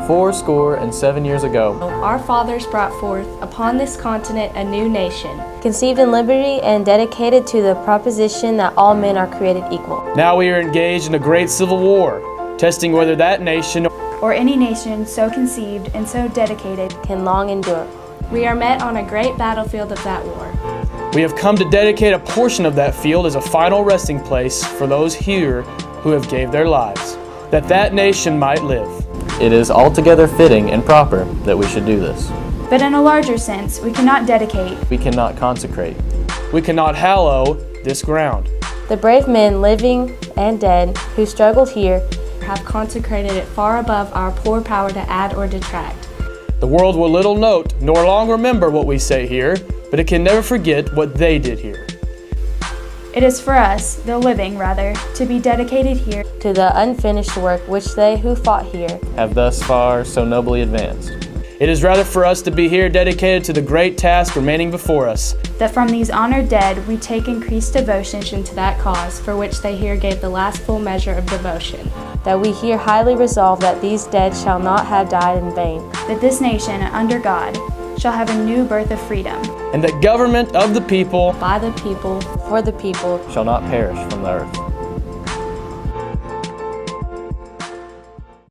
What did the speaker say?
fourscore and 7 years ago, our fathers brought forth upon this continent a new nation, conceived in liberty and dedicated to the proposition that all men are created equal. now we are engaged in a great civil war, testing whether that nation or any nation so conceived and so dedicated can long endure. we are met on a great battlefield of that war. We have come to dedicate a portion of that field as a final resting place for those here who have gave their lives, that that nation might live. It is altogether fitting and proper that we should do this. But in a larger sense, we cannot dedicate, We cannot consecrate. We cannot hallow this ground. The brave men, living and dead, who struggled here, Have consecrated it far above our poor power to add or detract. The world will little note nor long remember what we say here, but it can never forget what they did here. it is for us, the living rather, to be dedicated here to the unfinished work which they who fought here Have thus far so nobly advanced. It is rather for us to be here dedicated to the great task remaining before us, that from these honored dead we take increased devotion To that cause for which they here gave the last full measure of devotion. that we here highly resolve that these dead shall not have died in vain, that this nation, under God, shall have a new birth of freedom, and that government of the people By the people, for the people, shall not perish from the earth.